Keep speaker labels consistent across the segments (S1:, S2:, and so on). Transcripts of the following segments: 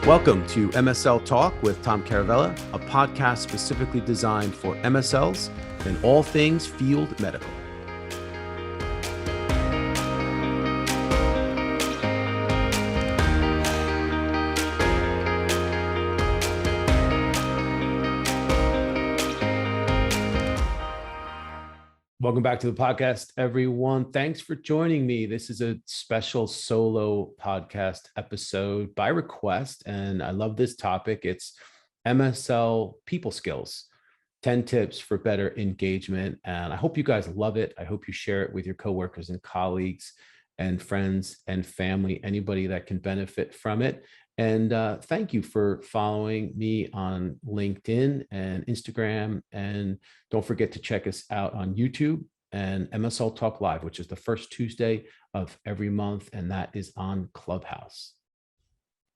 S1: Welcome to MSL Talk with Tom Caravela, a podcast specifically designed for MSLs and all things field medical. Welcome back to the podcast, everyone. Thanks for joining me. This is a special solo podcast episode by request, and I love this topic. It's MSL people skills, 10 tips for better engagement. And I hope you guys love it. I hope you share it with your coworkers and colleagues and friends and family, anybody that can benefit from it. And thank you for following me on LinkedIn and Instagram. And don't forget to check us out on YouTube and MSL Talk Live, which is the first Tuesday of every month. And that is on Clubhouse.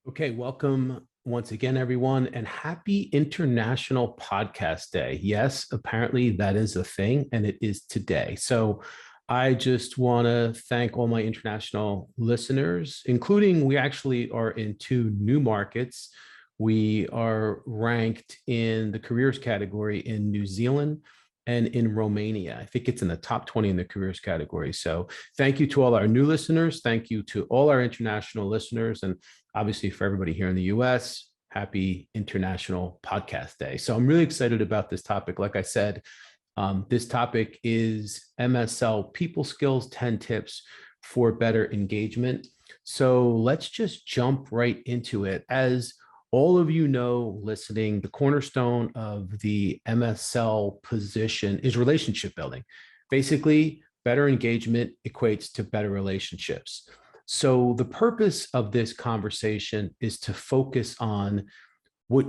S1: Okay, welcome once again, everyone, and happy International Podcast Day. Yes, apparently that is a thing, and it is today. So I just want to thank all my international listeners, including we actually are in 2 new markets. We are ranked in the careers category in New Zealand and in Romania. I think it's in the top 20 in the careers category. So thank you to all our new listeners. Thank you to all our international listeners. And obviously for everybody here in the US, happy International Podcast Day. So I'm really excited about this topic. Like I said, this topic is MSL people skills, 10 tips for better engagement. So let's just jump right into it. As all of you know, listening, the cornerstone of the MSL position is relationship building. Basically, better engagement equates to better relationships. So the purpose of this conversation is to focus on what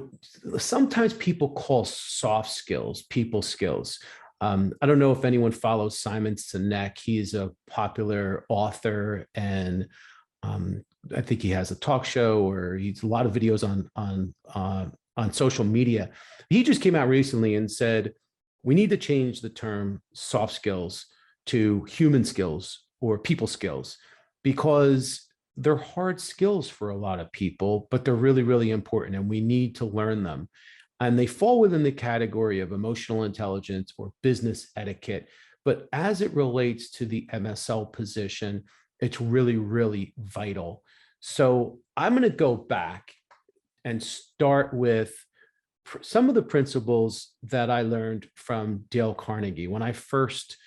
S1: sometimes people call soft skills, people skills. I don't know if anyone follows Simon Sinek. He's a popular author, and I think he has a talk show, or he's a lot of videos on social media. He just came out recently and said, we need to change the term soft skills to human skills or people skills, because they're hard skills for a lot of people, but they're really, really important, and we need to learn them. And they fall within the category of emotional intelligence or business etiquette. But as it relates to the MSL position, it's really, really vital. So I'm going to go back and start with some of the principles that I learned from Dale Carnegie. When I first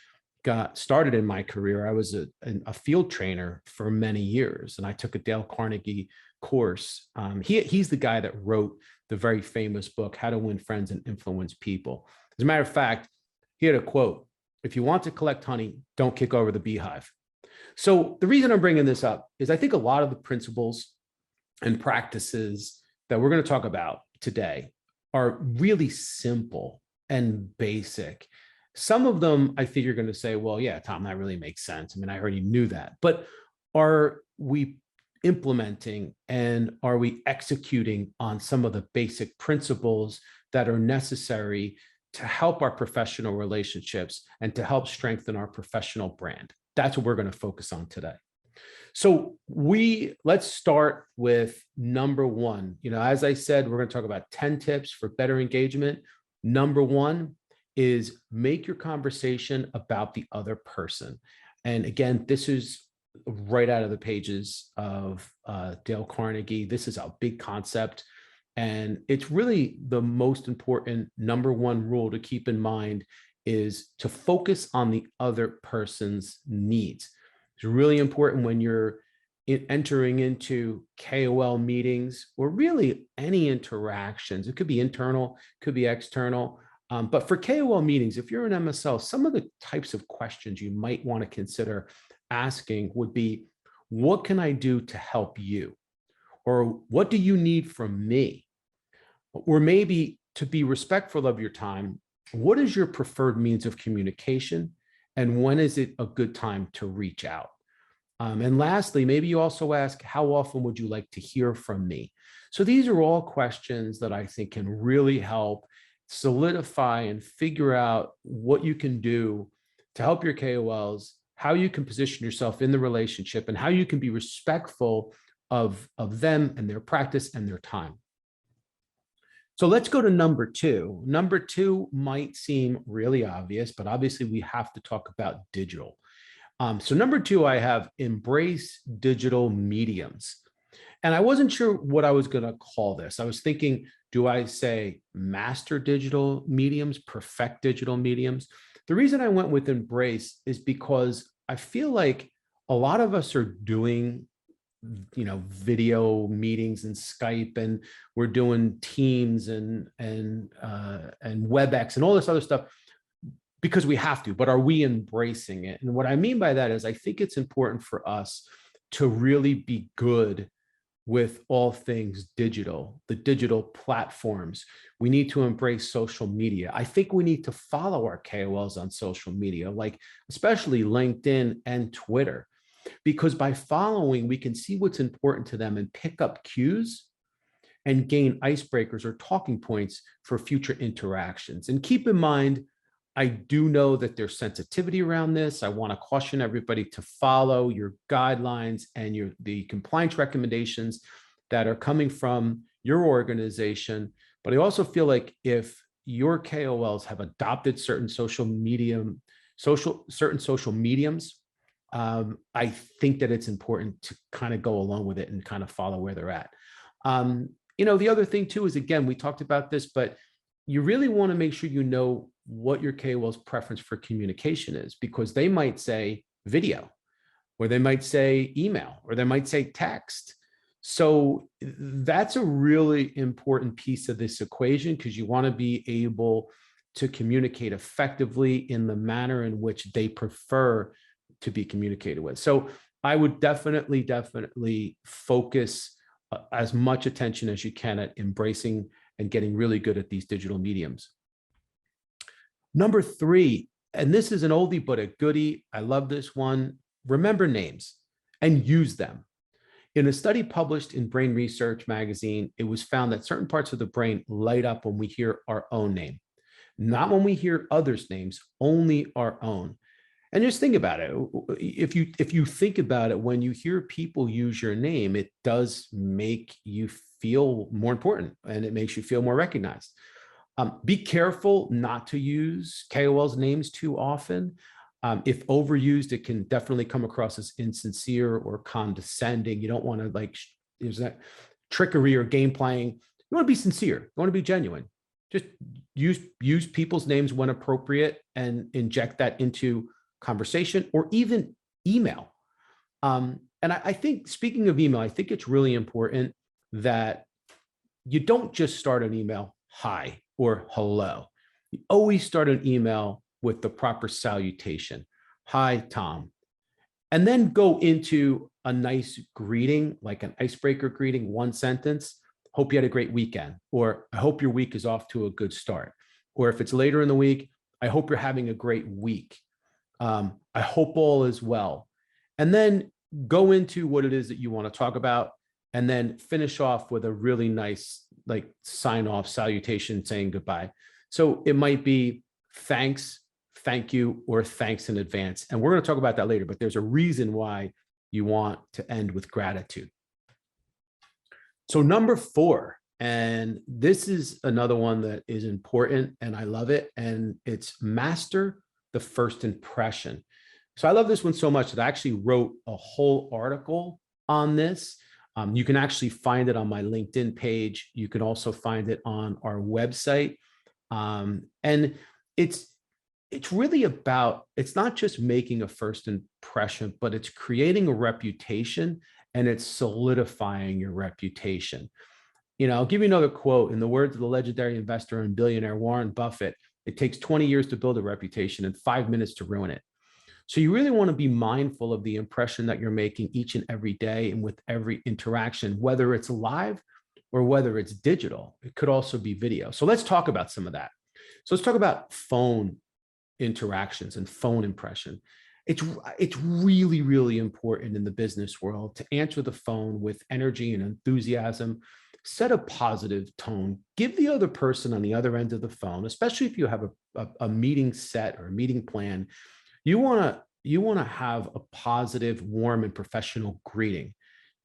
S1: got started in my career, I was a field trainer for many years, and I took a Dale Carnegie course. He's the guy that wrote the very famous book, How to Win Friends and Influence People. As a matter of fact, he had a quote: if you want to collect honey, don't kick over the beehive. So the reason I'm bringing this up is I think a lot of the principles and practices that we're going to talk about today are really simple and basic. Some of them, I think you're going to say, well, yeah, Tom, that really makes sense. I mean, I already knew that. But are we implementing and are we executing on some of the basic principles that are necessary to help our professional relationships and to help strengthen our professional brand? That's what we're going to focus on today. So let's start with number 1. As I said, we're going to talk about 10 tips for better engagement. Number 1 is make your conversation about the other person. And again, this is right out of the pages of Dale Carnegie. This is a big concept, and it's really the most important number 1 rule to keep in mind is to focus on the other person's needs. It's really important when you're entering into KOL meetings or really any interactions. It could be internal, could be external. But for KOL meetings, if you're an MSL, some of the types of questions you might want to consider asking would be, what can I do to help you? Or what do you need from me? Or maybe, to be respectful of your time, what is your preferred means of communication? And when is it a good time to reach out? And lastly, maybe you also ask, how often would you like to hear from me? So these are all questions that I think can really help solidify and figure out what you can do to help your KOLs, how you can position yourself in the relationship, and how you can be respectful of them and their practice and their time. So let's go to number two. Number two might seem really obvious, but obviously we have to talk about digital. So number two, I have embrace digital mediums. And I wasn't sure what I was going to call this. I was thinking, do I say master digital mediums, perfect digital mediums? The reason I went with embrace is because I feel like a lot of us are doing, video meetings and Skype, and we're doing Teams and WebEx and all this other stuff because we have to, but are we embracing it? And what I mean by that is I think it's important for us to really be good with all things digital, the digital platforms. We need to embrace social media. I think we need to follow our KOLs on social media, like especially LinkedIn and Twitter, because by following, we can see what's important to them and pick up cues and gain icebreakers or talking points for future interactions. And keep in mind, I do know that there's sensitivity around this. I want to caution everybody to follow your guidelines and the compliance recommendations that are coming from your organization. But I also feel like if your KOLs have adopted certain social mediums, I think that it's important to kind of go along with it and kind of follow where they're at. The other thing too is, again, we talked about this, but you really want to make sure you know what your KOL's preference for communication is, because they might say video, or they might say email, or they might say text. So that's a really important piece of this equation, because you want to be able to communicate effectively in the manner in which they prefer to be communicated with. So I would definitely focus as much attention as you can at embracing and getting really good at these digital mediums. Number three, and this is an oldie but a goodie, I love this one, remember names and use them. In a study published in Brain Research magazine, it was found that certain parts of the brain light up when we hear our own name, not when we hear others' names, only our own. And just think about it. If you think about it, when you hear people use your name, it does make you feel more important, and it makes you feel more recognized. Be careful not to use KOLs' names too often. If overused, it can definitely come across as insincere or condescending. You don't want to there's that trickery or game playing. You want to be sincere. You want to be genuine. Just use people's names when appropriate and inject that into conversation or even email. And I think, speaking of email, I think it's really important that you don't just start an email, hi or hello. You always start an email with the proper salutation. Hi, Tom. And then go into a nice greeting, like an icebreaker greeting, one sentence. Hope you had a great weekend. Or I hope your week is off to a good start. Or if it's later in the week, I hope you're having a great week. I hope all is well. And then go into what it is that you want to talk about, and then finish off with a really nice sign off salutation saying goodbye. So it might be thanks, thank you, or thanks in advance. And we're going to talk about that later, but there's a reason why you want to end with gratitude. So number 4, and this is another one that is important and I love it, and it's master the first impression. So I love this one so much that I actually wrote a whole article on this. You can actually find it on my LinkedIn page. You can also find it on our website. And it's really about, it's not just making a first impression, but it's creating a reputation, and it's solidifying your reputation. I'll give you another quote. In the words of the legendary investor and billionaire Warren Buffett, it takes 20 years to build a reputation and 5 minutes to ruin it. So you really want to be mindful of the impression that you're making each and every day and with every interaction, whether it's live or whether it's digital. It could also be video. So let's talk about some of that. So let's talk about phone interactions and phone impression. It's really, really important in the business world to answer the phone with energy and enthusiasm. Set a positive tone. Give the other person on the other end of the phone, especially if you have a meeting set or a meeting plan, you want to have a positive, warm, and professional greeting.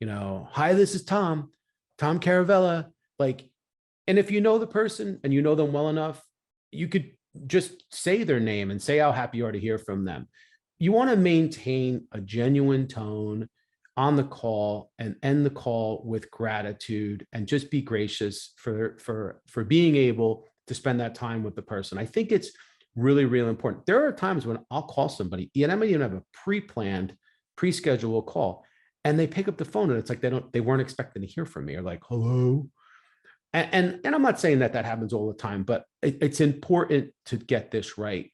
S1: hi, this is Tom Caravela. Like, and if you know the person and you know them well enough, you could just say their name and say how happy you are to hear from them. You want to maintain a genuine tone on the call and end the call with gratitude and just be gracious for being able to spend that time with the person. I think it's really, really important. There are times when I'll call somebody and I might even have a pre-planned, pre-scheduled call, and they pick up the phone and it's like they weren't expecting to hear from me, or like, hello. And I'm not saying that happens all the time, but it's important to get this right.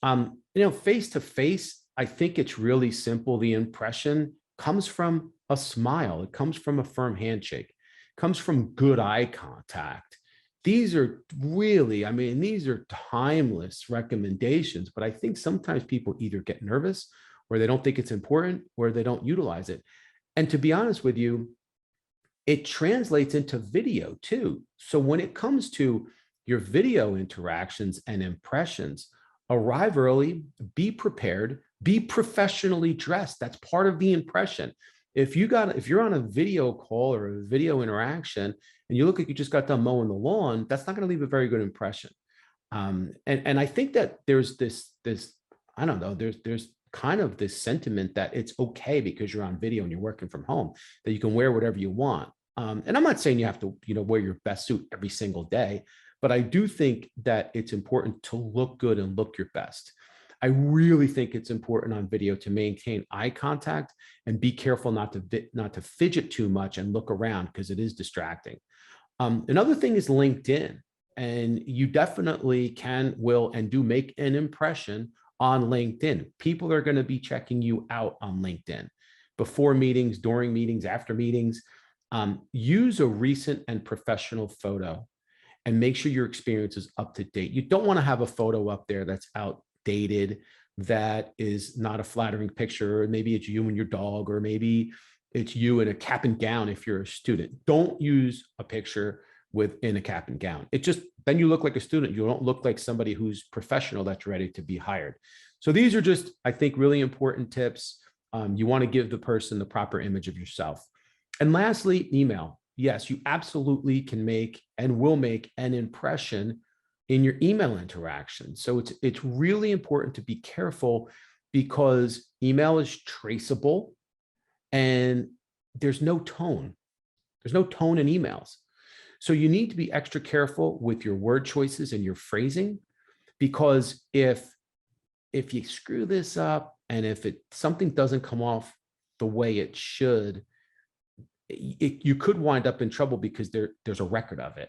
S1: Face to face, I think it's really simple. The impression comes from a smile. It comes from a firm handshake. It comes from good eye contact. These are really, these are timeless recommendations, but I think sometimes people either get nervous or they don't think it's important or they don't utilize it. And to be honest with you, it translates into video too. So when it comes to your video interactions and impressions, arrive early, be prepared, be professionally dressed. That's part of the impression. If you're on a video call or a video interaction and you look like you just got done mowing the lawn, that's not going to leave a very good impression. And I think that there's this I don't know, there's kind of this sentiment that it's okay because you're on video and you're working from home, that you can wear whatever you want. And I'm not saying you have to, wear your best suit every single day, but I do think that it's important to look good and look your best. I really think it's important on video to maintain eye contact and be careful not to fidget too much and look around, because it is distracting. Another thing is LinkedIn, and you definitely will and do make an impression on LinkedIn. People are going to be checking you out on LinkedIn before meetings, during meetings, after meetings. Use a recent and professional photo and make sure your experience is up to date. You don't want to have a photo up there that's outdated, that is not a flattering picture. Or maybe it's you and your dog, or maybe it's you in a cap and gown if you're a student. Don't use a picture in a cap and gown. Then you look like a student. You don't look like somebody who's professional that's ready to be hired. So these are just, I think, really important tips. You want to give the person the proper image of yourself. And lastly, email. Yes, you absolutely can make and will make an impression in your email interaction. So it's really important to be careful, because email is traceable and there's no tone. There's no tone in emails. So you need to be extra careful with your word choices and your phrasing, because if you screw this up and if something doesn't come off the way it should, you could wind up in trouble, because there's a record of it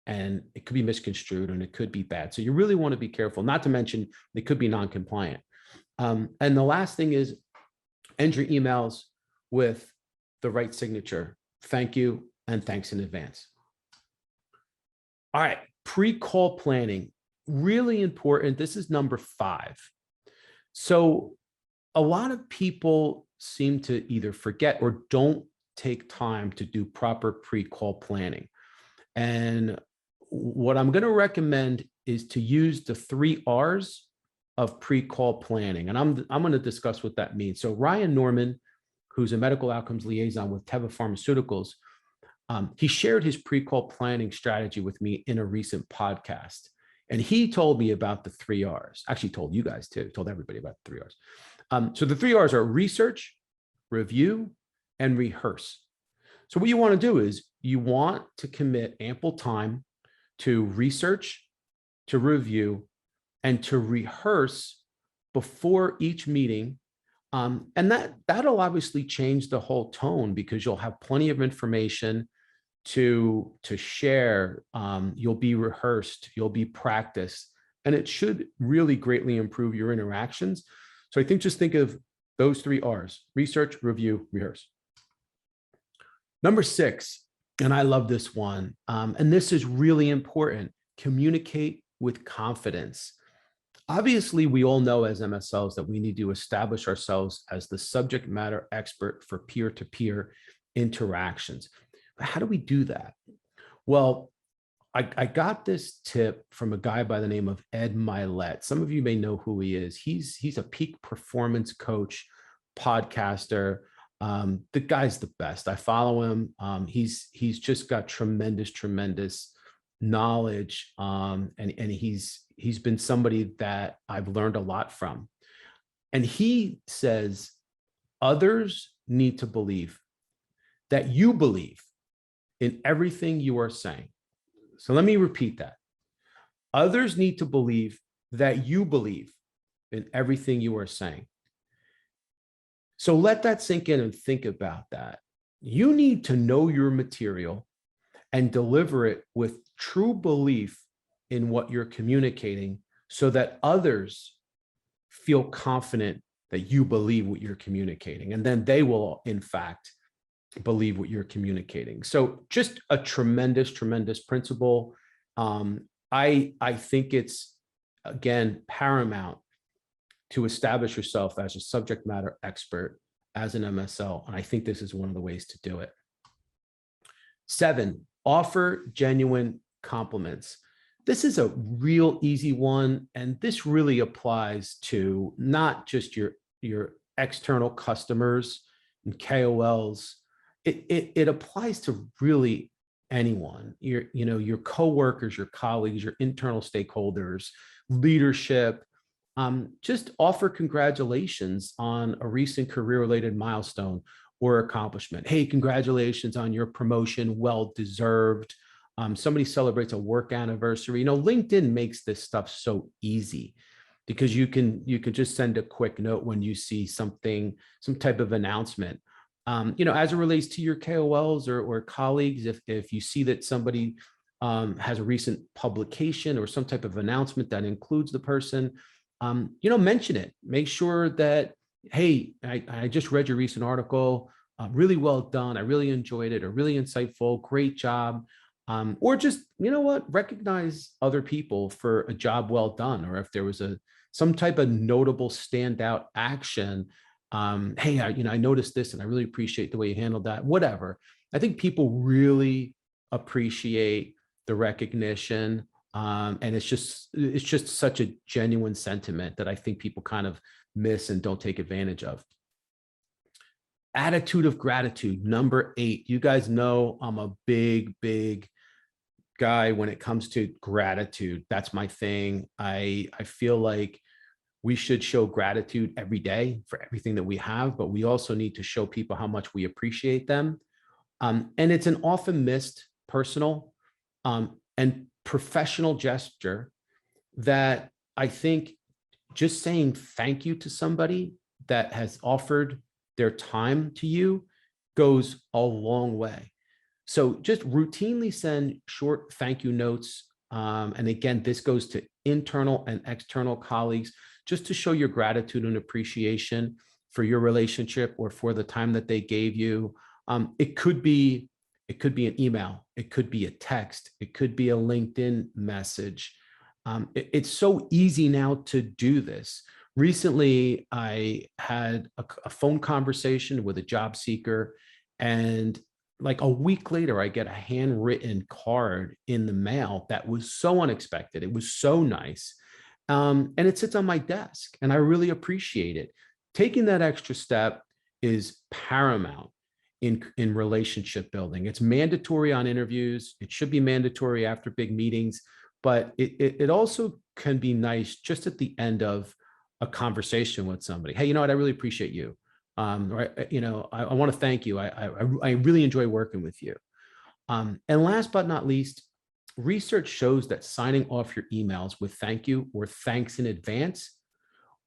S1: and it could be misconstrued and it could be bad. So you really want to be careful, not to mention they could be non-compliant. And the last thing is, end your emails with the right signature. Thank you and thanks in advance. All right, pre-call planning, really important. This is number 5. So a lot of people seem to either forget or don't take time to do proper pre-call planning. And what I'm going to recommend is to use the 3 R's of pre-call planning. And I'm going to discuss what that means. So Ryan Norman, who's a medical outcomes liaison with Teva Pharmaceuticals, he shared his pre-call planning strategy with me in a recent podcast. And he told me about the 3 R's. Actually told you guys too, told everybody about the 3 R's. So the 3 R's are research, review, and rehearse. So what you want to do is you want to commit ample time to research, to review, and to rehearse before each meeting. And that'll obviously change the whole tone, because you'll have plenty of information to share. You'll be rehearsed, you'll be practiced, and it should really greatly improve your interactions. So I think just think of those 3 R's: research, review, rehearse. Number 6, and I love this one, and this is really important: communicate with confidence. Obviously, we all know as MSLs that we need to establish ourselves as the subject matter expert for peer-to-peer interactions. But how do we do that? Well, I got this tip from a guy by the name of Ed Milet. Some of you may know who he is. He's a peak performance coach, podcaster. The guy's the best. I follow him. He's just got tremendous knowledge, and he's been somebody that I've learned a lot from. And he says others need to believe that you believe in everything you are saying. So let me repeat that. Others need to believe that you believe in everything you are saying. So let that sink in and think about that. You need to know your material and deliver it with true belief in what you're communicating so that others feel confident that you believe what you're communicating. And then they will, in fact, believe what you're communicating. So just a tremendous principle. I think it's, again, paramount to establish yourself as a subject matter expert as an MSL. And I think this is one of the ways to do it. 7, offer genuine compliments. This is a real easy one. And this really applies to not just your external customers and KOLs. It applies to really anyone, your coworkers, your colleagues, your internal stakeholders, leadership. Just offer congratulations on a recent career-related milestone or accomplishment. Hey, congratulations on your promotion, well-deserved. Somebody celebrates a work anniversary. LinkedIn makes this stuff so easy because you can just send a quick note when you see something, some type of announcement. As it relates to your KOLs or colleagues, if you see that somebody has a recent publication or some type of announcement that includes the person, mention it. Make sure that, hey, I just read your recent article, really well done. I really enjoyed it, or really insightful, great job. Or just, recognize other people for a job well done, or if there was some type of notable standout action. Hey, I noticed this and I really appreciate the way you handled that, whatever. I think people really appreciate the recognition. And it's just such a genuine sentiment that I think people kind of miss and don't take advantage of. Attitude of gratitude, number 8. You guys know I'm a big guy when it comes to gratitude. That's my thing. I feel like we should show gratitude every day for everything that we have, but we also need to show people how much we appreciate them. And it's an often missed personal and professional gesture that I think just saying thank you to somebody that has offered their time to you goes a long way. So just routinely send short thank you notes. And again, this goes to internal and external colleagues, just to show your gratitude and appreciation for your relationship or for the time that they gave you. It could be an email, it could be a text, it could be a LinkedIn message. It's so easy now to do this. Recently, I had a phone conversation with a job seeker, and like a week later, I get a handwritten card in the mail that was so unexpected. It was so nice. And it sits on my desk, and I really appreciate it. Taking that extra step is paramount in relationship building. It's mandatory on interviews. It should be mandatory after big meetings, but it also can be nice just at the end of a conversation with somebody. Hey, you know what? I really appreciate you. Or, I want to thank you. I really enjoy working with you. And last but not least, research shows that signing off your emails with thank you or thanks in advance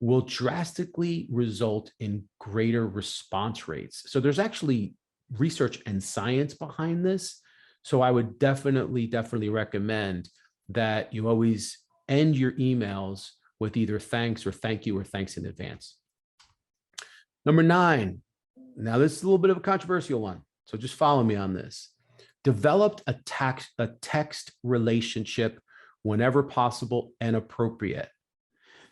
S1: will drastically result in greater response rates. So there's actually research and science behind this. So I would definitely recommend that you always end your emails with either thanks or thank you or thanks in advance. Number 9. Now this is a little bit of a controversial one, so just follow me on this. Develop a text relationship whenever possible and appropriate.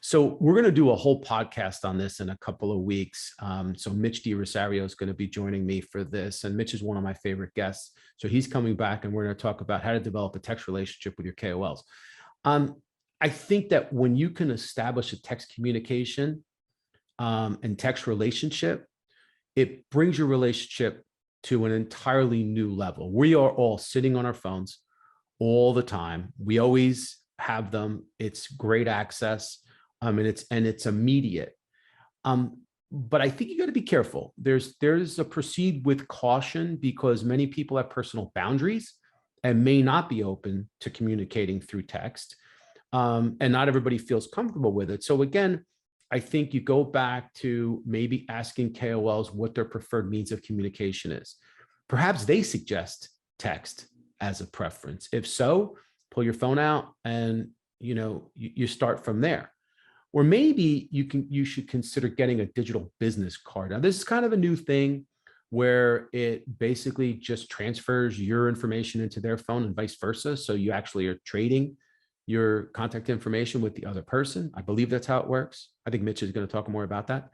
S1: So we're going to do a whole podcast on this in a couple of weeks. So Mitch DiRosario is going to be joining me for this. And Mitch is one of my favorite guests. So he's coming back, and we're going to talk about how to develop a text relationship with your KOLs. I think that when you can establish a text communication and text relationship, it brings your relationship to an entirely new level. We are all sitting on our phones all the time. We always have them. It's great access, and it's immediate. But I think you got to be careful. There's a proceed with caution, because many people have personal boundaries and may not be open to communicating through text. And not everybody feels comfortable with it. So again, I think you go back to maybe asking KOLs what their preferred means of communication is. Perhaps they suggest text as a preference. If so, pull your phone out and you start from there. Or maybe you should consider getting a digital business card. Now, this is kind of a new thing where it basically just transfers your information into their phone and vice versa. So you actually are trading your contact information with the other person. I believe that's how it works. I think Mitch is going to talk more about that.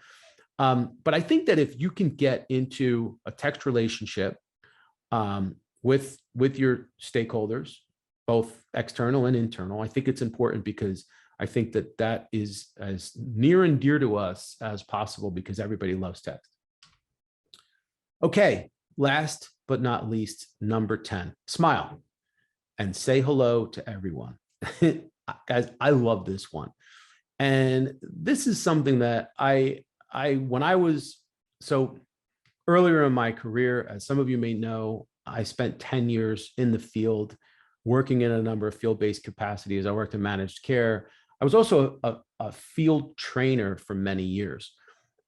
S1: But I think that if you can get into a text relationship with your stakeholders, both external and internal, I think it's important, because I think that is as near and dear to us as possible, because everybody loves text. Okay, last but not least, number 10, smile and say hello to everyone. Guys, I love this one. And this is something that when I was, so earlier in my career, as some of you may know, I spent 10 years in the field working in a number of field-based capacities. I worked in managed care. I was also a field trainer for many years.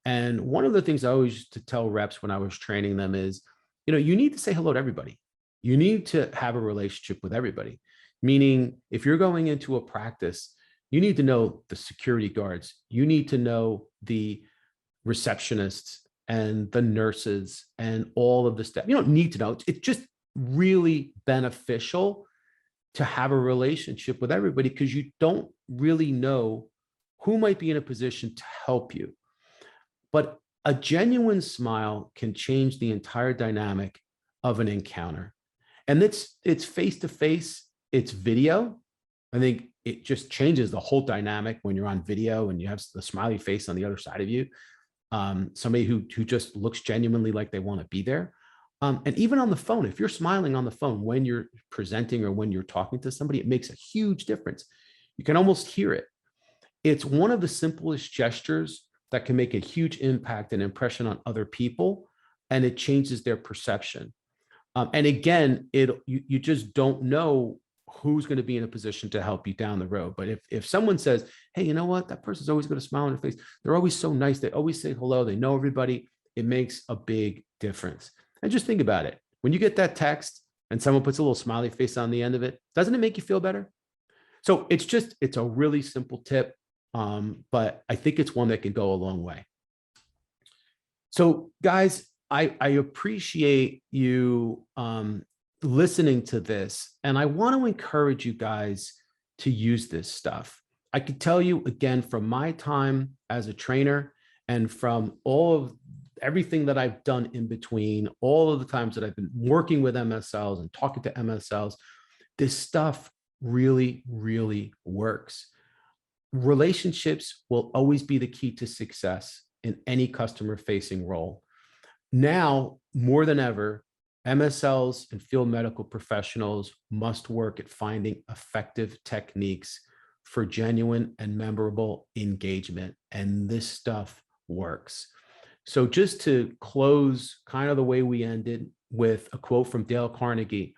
S1: And one of the things I always used to tell reps when I was training them is, you need to say hello to everybody. You need to have a relationship with everybody. Meaning, if you're going into a practice, you need to know the security guards. You need to know the receptionists and the nurses and all of the staff. You don't need to know. It's just really beneficial to have a relationship with everybody, because you don't really know who might be in a position to help you. But a genuine smile can change the entire dynamic of an encounter. And it's face-to-face, it's video. I think it just changes the whole dynamic when you're on video and you have the smiley face on the other side of you. Somebody who just looks genuinely like they want to be there. And even on the phone, if you're smiling on the phone when you're presenting or when you're talking to somebody, it makes a huge difference. You can almost hear it. It's one of the simplest gestures that can make a huge impact and impression on other people, and it changes their perception. And again, you just don't know who's going to be in a position to help you down the road. But if someone says, hey, you know what, that person's always going to smile on their face. They're always so nice. They always say hello. They know everybody. It makes a big difference. And just think about it. When you get that text and someone puts a little smiley face on the end of it, doesn't it make you feel better? So it's a really simple tip, but I think it's one that can go a long way. So guys, I appreciate you listening to this, and I want to encourage you guys to use this stuff. I could tell you again, from my time as a trainer and from everything that I've done in between, all of the times that I've been working with MSLs and talking to MSLs, this stuff really, really works. Relationships will always be the key to success in any customer-facing role. Now, more than ever, MSLs and field medical professionals must work at finding effective techniques for genuine and memorable engagement, and this stuff works. So just to close kind of the way we ended, with a quote from Dale Carnegie,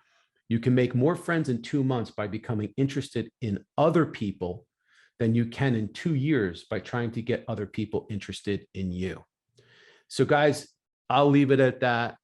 S1: you can make more friends in 2 months by becoming interested in other people than you can in 2 years by trying to get other people interested in you. So guys, I'll leave it at that.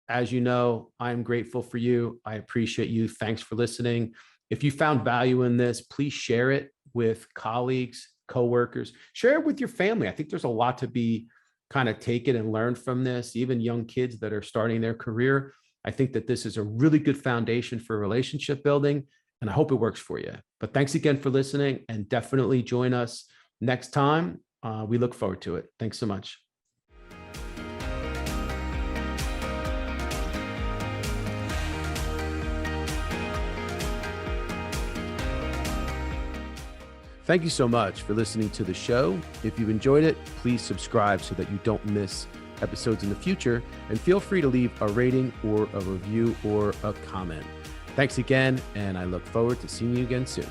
S1: As you know, I'm grateful for you. I appreciate you. Thanks for listening. If you found value in this, please share it with colleagues, coworkers, share it with your family. I think there's a lot to be kind of taken and learned from this, even young kids that are starting their career. I think that this is a really good foundation for relationship building, and I hope it works for you. But thanks again for listening, and definitely join us next time. We look forward to it. Thanks so much. Thank you so much for listening to the show. If you've enjoyed it, please subscribe so that you don't miss episodes in the future, and feel free to leave a rating or a review or a comment. Thanks again, and I look forward to seeing you again soon.